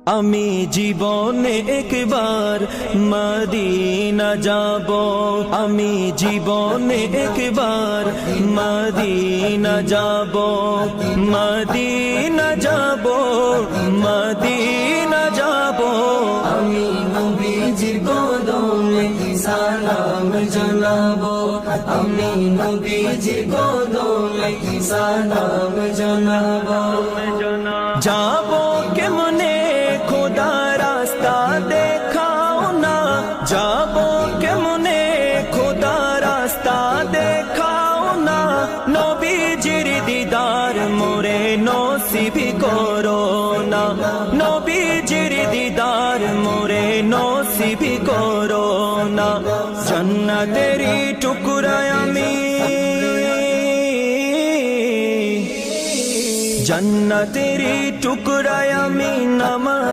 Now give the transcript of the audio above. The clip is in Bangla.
আমি জীবনে একবার মদিনা যাব, আমি জীবনে একবার মদিনা যাব, মদিনা যাব, মদিনা যাব। আমি নবীজির কদমে সালাম জানাবো, আমি নবীজির কদমে সালাম জানাবো। যাব কেমনে খোদা রাস্তা দেখাও না, যাব কেমনে খোদা রাস্তা দেখাও না, নবীজির দিদার মোরে নসিব করো না, নবীজির দিদার মোরে নসিব করো না। জান্নাতেরি টুকরা আমি, জান্নাতেরি টুকরা আমি নামা